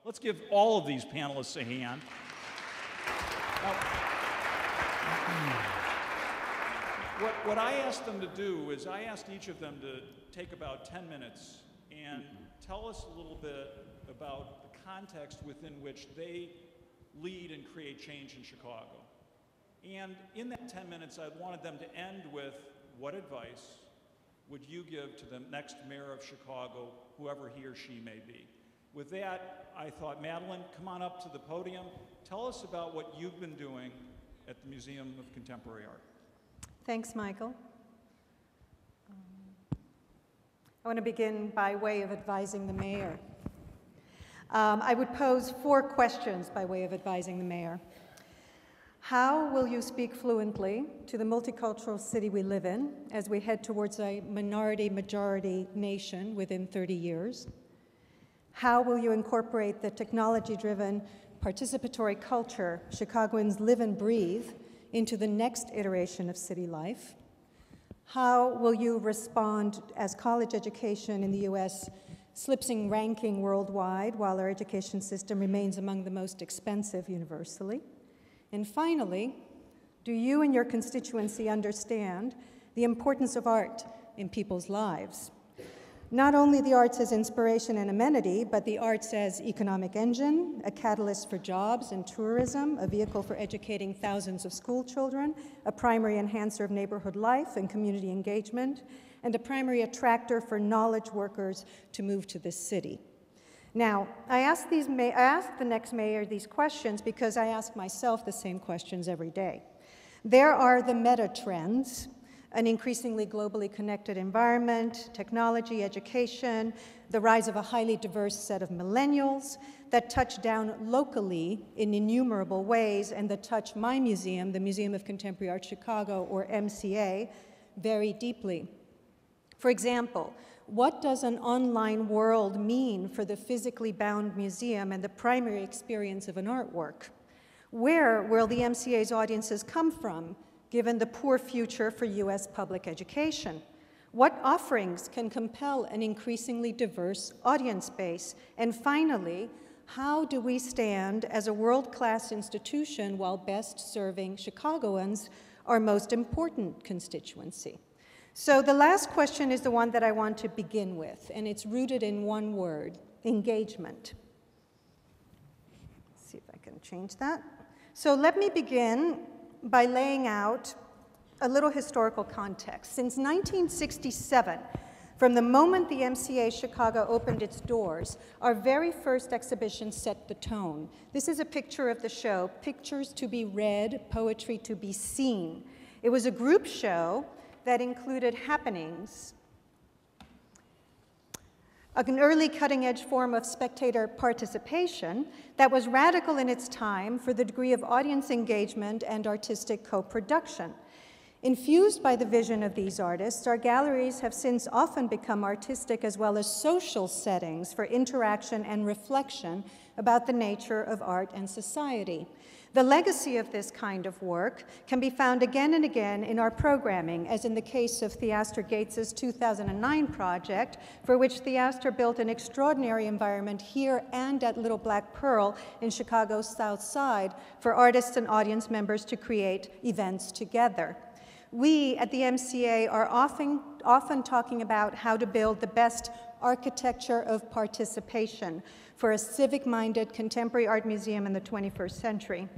Let's give all of these panelists a hand. Now, what I asked them to do is I asked each of them to take about 10 minutes and tell us a little bit about the context within which they lead and create change in Chicago. And in that 10 minutes, I wanted them to end with, what advice would you give to the next mayor of Chicago, whoever he or she may be? With that, I thought, Madeleine, come on up to the podium. Tell us about what you've been doing at the Museum of Contemporary Art. Thanks, Michael. I want to begin by way of advising the mayor. I would pose 4 questions by way of advising the mayor. How will you speak fluently to the multicultural city we live in as we head towards a minority-majority nation within 30 years? How will you incorporate the technology-driven participatory culture Chicagoans live and breathe into the next iteration of city life? How will you respond as college education in the US slips in ranking worldwide while our education system remains among the most expensive universally? And finally, do you and your constituency understand the importance of art in people's lives? Not only the arts as inspiration and amenity, but the arts as economic engine, a catalyst for jobs and tourism, a vehicle for educating thousands of school children, a primary enhancer of neighborhood life and community engagement, and a primary attractor for knowledge workers to move to this city. Now, I asked the next mayor these questions because I ask myself the same questions every day. There are the meta trends, an increasingly globally connected environment, technology, education, the rise of a highly diverse set of millennials that touch down locally in innumerable ways and that touch my museum, the Museum of Contemporary Art Chicago, or MCA, very deeply. For example, what does an online world mean for the physically bound museum and the primary experience of an artwork? Where will the MCA's audiences come from, given the poor future for US public education? What offerings can compel an increasingly diverse audience base? And finally, how do we stand as a world-class institution while best serving Chicagoans, our most important constituency? So the last question is the one that I want to begin with, and it's rooted in one word: engagement. Let's see if I can change that. So let me begin by laying out a little historical context. Since 1967, from the moment the MCA Chicago opened its doors, our very first exhibition set the tone. This is a picture of the show, Pictures to be Read, Poetry to be Seen. It was a group show that included happenings, an early cutting-edge form of spectator participation that was radical in its time for the degree of audience engagement and artistic co-production. Infused by the vision of these artists, our galleries have since often become artistic as well as social settings for interaction and reflection about the nature of art and society. The legacy of this kind of work can be found again and again in our programming, as in the case of Theaster Gates's 2009 project, for which Theaster built an extraordinary environment here and at Little Black Pearl in Chicago's South Side for artists and audience members to create events together. We at the MCA are often talking about how to build the best architecture of participation for a civic-minded contemporary art museum in the 21st century.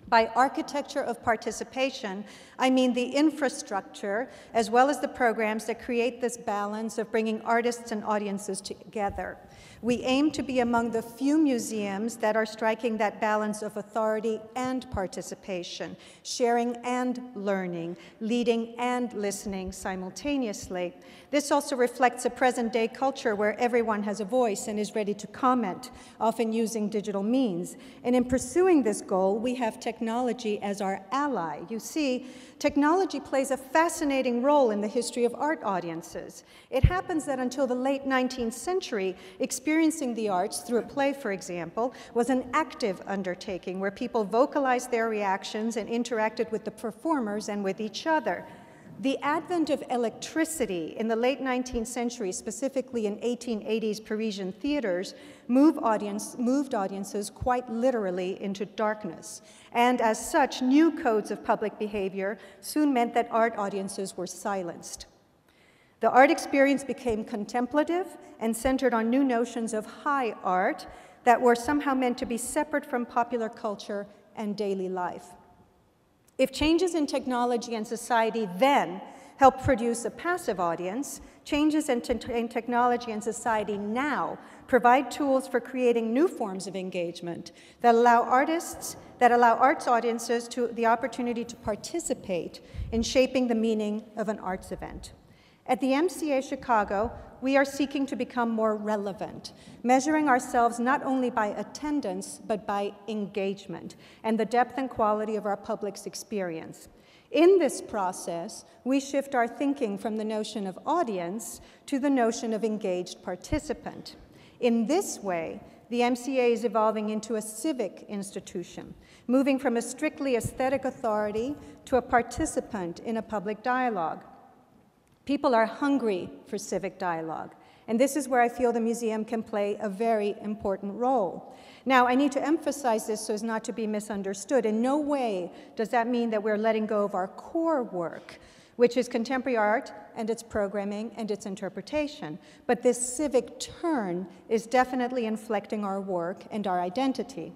By architecture of participation, I mean the infrastructure as well as the programs that create this balance of bringing artists and audiences together. We aim to be among the few museums that are striking that balance of authority and participation, sharing and learning, leading and listening simultaneously. This also reflects a present-day culture where everyone has a voice and is ready to comment, often using digital means. And in pursuing this goal, we have technology as our ally. You see, technology plays a fascinating role in the history of art audiences. It happens that until the late 19th century, experiencing the arts through a play, for example, was an active undertaking where people vocalized their reactions and interacted with the performers and with each other. The advent of electricity in the late 19th century, specifically in 1880s Parisian theaters, moved audiences quite literally into darkness. And as such, new codes of public behavior soon meant that art audiences were silenced. The art experience became contemplative and centered on new notions of high art that were somehow meant to be separate from popular culture and daily life. If changes in technology and society then helped produce a passive audience, changes in technology and society now provide tools for creating new forms of engagement that allow arts audiences the opportunity to participate in shaping the meaning of an arts event. At the MCA Chicago, we are seeking to become more relevant, measuring ourselves not only by attendance, but by engagement and the depth and quality of our public's experience. In this process, we shift our thinking from the notion of audience to the notion of engaged participant. In this way, the MCA is evolving into a civic institution, moving from a strictly aesthetic authority to a participant in a public dialogue. People are hungry for civic dialogue, and this is where I feel the museum can play a very important role. Now, I need to emphasize this so as not to be misunderstood. In no way does that mean that we're letting go of our core work, which is contemporary art and its programming and its interpretation. But this civic turn is definitely inflecting our work and our identity.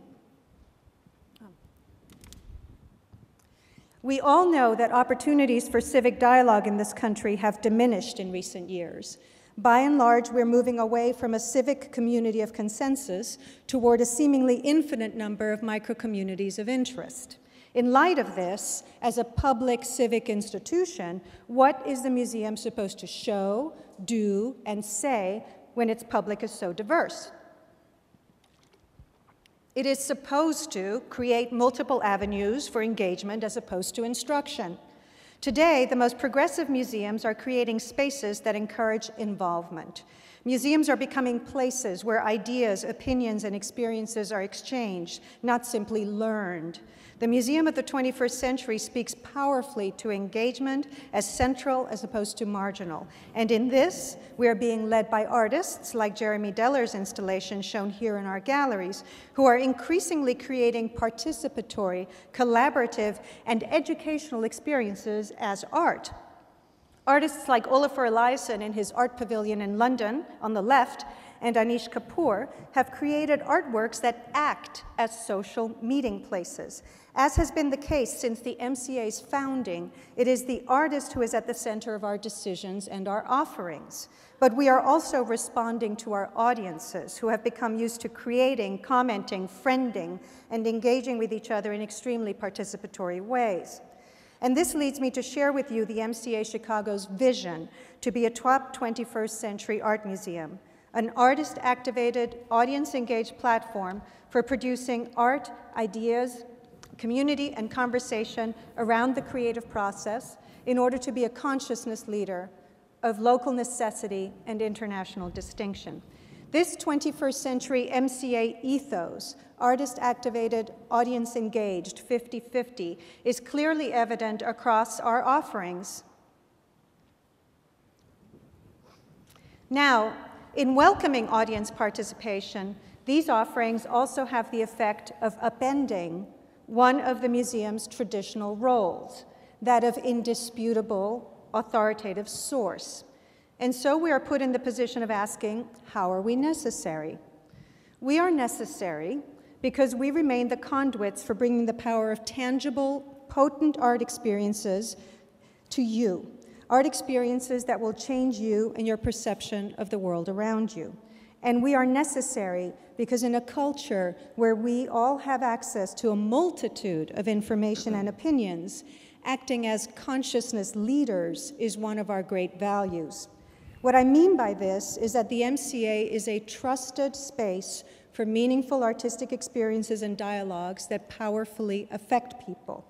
We all know that opportunities for civic dialogue in this country have diminished in recent years. By and large, we're moving away from a civic community of consensus toward a seemingly infinite number of micro-communities of interest. In light of this, as a public civic institution, what is the museum supposed to show, do, and say when its public is so diverse? It is supposed to create multiple avenues for engagement as opposed to instruction. Today, the most progressive museums are creating spaces that encourage involvement. Museums are becoming places where ideas, opinions, and experiences are exchanged, not simply learned. The Museum of the 21st Century speaks powerfully to engagement as central as opposed to marginal. And in this, we are being led by artists like Jeremy Deller's installation shown here in our galleries, who are increasingly creating participatory, collaborative, and educational experiences as art. Artists like Olafur Eliasson in his art pavilion in London, on the left, and Anish Kapoor have created artworks that act as social meeting places. As has been the case since the MCA's founding, it is the artist who is at the center of our decisions and our offerings. But we are also responding to our audiences who have become used to creating, commenting, friending, and engaging with each other in extremely participatory ways. And this leads me to share with you the MCA Chicago's vision to be a top 21st century art museum, an artist-activated, audience-engaged platform for producing art, ideas, community, and conversation around the creative process in order to be a consciousness leader of local necessity and international distinction. This 21st century MCA ethos, artist-activated, audience-engaged, 50-50, is clearly evident across our offerings. Now, in welcoming audience participation, these offerings also have the effect of upending one of the museum's traditional roles, that of indisputable authoritative source. And so we are put in the position of asking, how are we necessary? We are necessary because we remain the conduits for bringing the power of tangible, potent art experiences to you. Art experiences that will change you and your perception of the world around you. And we are necessary because in a culture where we all have access to a multitude of information and opinions, acting as consciousness leaders is one of our great values. What I mean by this is that the MCA is a trusted space for meaningful artistic experiences and dialogues that powerfully affect people.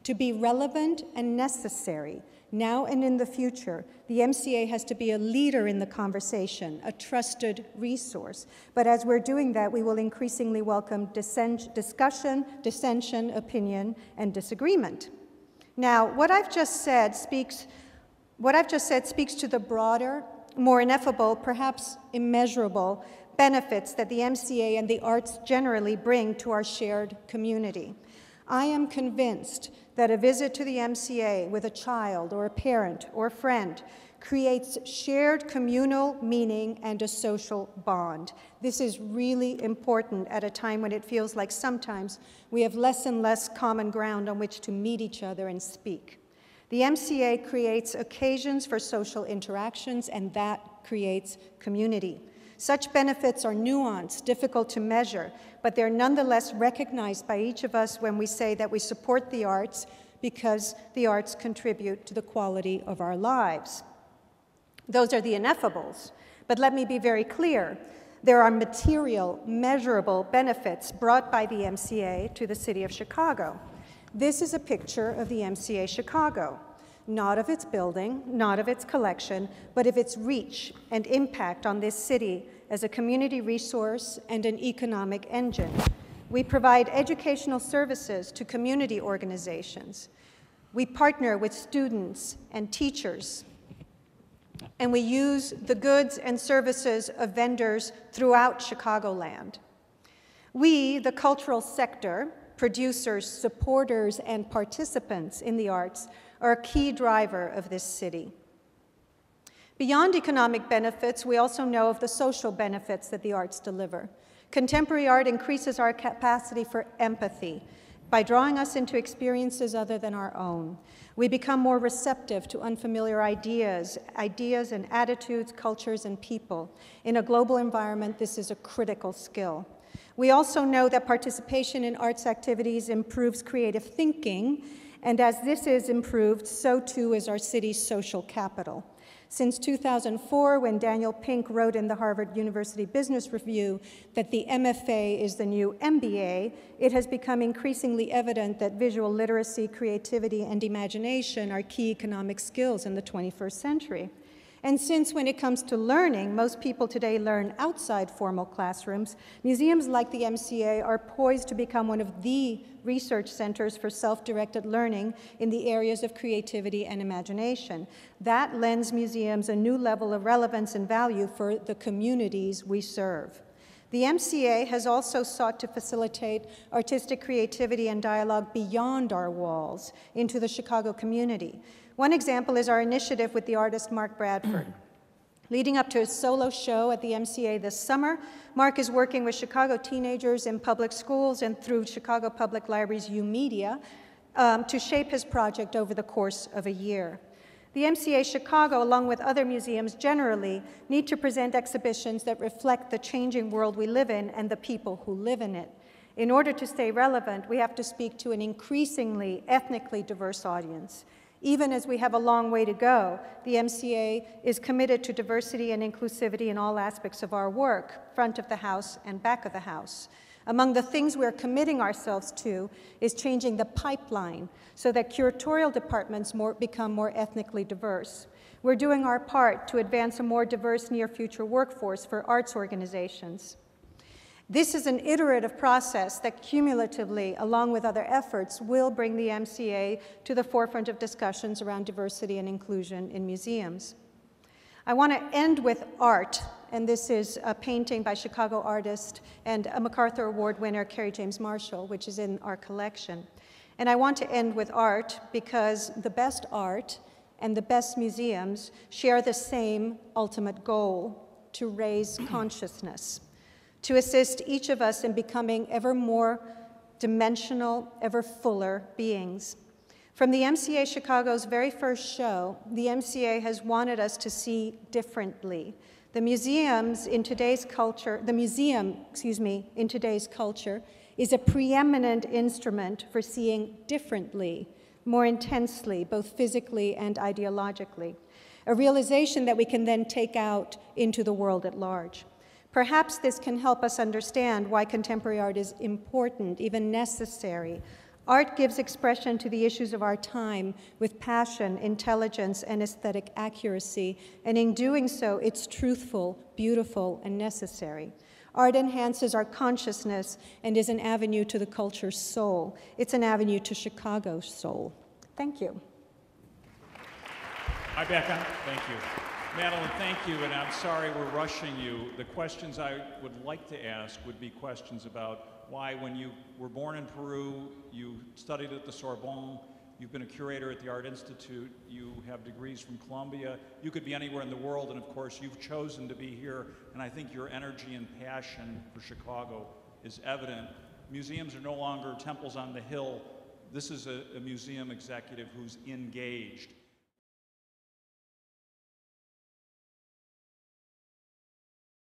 To be relevant and necessary, now and in the future, the MCA has to be a leader in the conversation, a trusted resource. But as we're doing that, we will increasingly welcome discussion, dissension, opinion, and disagreement. Now, what I've just said speaks What I've just said speaks to the broader, more ineffable, perhaps immeasurable benefits that the MCA and the arts generally bring to our shared community. I am convinced that a visit to the MCA with a child or a parent or a friend creates shared communal meaning and a social bond. This is really important at a time when it feels like sometimes we have less and less common ground on which to meet each other and speak. The MCA creates occasions for social interactions, and that creates community. Such benefits are nuanced, difficult to measure, but they're nonetheless recognized by each of us when we say that we support the arts because the arts contribute to the quality of our lives. Those are the ineffables, but let me be very clear. There are material, measurable benefits brought by the MCA to the city of Chicago. This is a picture of the MCA Chicago, not of its building, not of its collection, but of its reach and impact on this city as a community resource and an economic engine. We provide educational services to community organizations. We partner with students and teachers, and we use the goods and services of vendors throughout Chicagoland. We, the cultural sector, producers, supporters, and participants in the arts, are a key driver of this city. Beyond economic benefits, we also know of the social benefits that the arts deliver. Contemporary art increases our capacity for empathy by drawing us into experiences other than our own. We become more receptive to unfamiliar ideas and attitudes, cultures, and people. In a global environment, this is a critical skill. We also know that participation in arts activities improves creative thinking, and as this is improved, so too is our city's social capital. Since 2004, when Daniel Pink wrote in the Harvard University Business Review that the MFA is the new MBA, it has become increasingly evident that visual literacy, creativity, and imagination are key economic skills in the 21st century. And since when it comes to learning, most people today learn outside formal classrooms, museums like the MCA are poised to become one of the research centers for self-directed learning in the areas of creativity and imagination. That lends museums a new level of relevance and value for the communities we serve. The MCA has also sought to facilitate artistic creativity and dialogue beyond our walls into the Chicago community. One example is our initiative with the artist Mark Bradford. Leading up to his solo show at the MCA this summer, Mark is working with Chicago teenagers in public schools and through Chicago Public Library's UMedia to shape his project over the course of a year. The MCA Chicago, along with other museums generally, need to present exhibitions that reflect the changing world we live in and the people who live in it. In order to stay relevant, we have to speak to an increasingly ethnically diverse audience. Even as we have a long way to go, the MCA is committed to diversity and inclusivity in all aspects of our work, front of the house and back of the house. Among the things we're committing ourselves to is changing the pipeline so that curatorial departments become more ethnically diverse. We're doing our part to advance a more diverse near-future workforce for arts organizations. This is an iterative process that cumulatively, along with other efforts, will bring the MCA to the forefront of discussions around diversity and inclusion in museums. I want to end with art, and this is a painting by Chicago artist and a MacArthur Award winner, Kerry James Marshall, which is in our collection. And I want to end with art because the best art and the best museums share the same ultimate goal: to raise consciousness, to assist each of us in becoming ever more dimensional, ever fuller beings. From the MCA Chicago's very first show, the MCA has wanted us to see differently. The museum in today's culture is a preeminent instrument for seeing differently, more intensely, both physically and ideologically, a realization that we can then take out into the world at large. Perhaps this can help us understand why contemporary art is important, even necessary. Art gives expression to the issues of our time with passion, intelligence, and aesthetic accuracy, and in doing so, it's truthful, beautiful, and necessary. Art enhances our consciousness and is an avenue to the culture's soul. It's an avenue to Chicago's soul. Thank you. I back on? Thank you. Madeleine, thank you, and I'm sorry we're rushing you. The questions I would like to ask would be questions about why, when you were born in Peru, you studied at the Sorbonne, you've been a curator at the Art Institute, you have degrees from Columbia, you could be anywhere in the world, and of course you've chosen to be here, and I think your energy and passion for Chicago is evident. Museums are no longer temples on the hill. This is a museum executive who's engaged.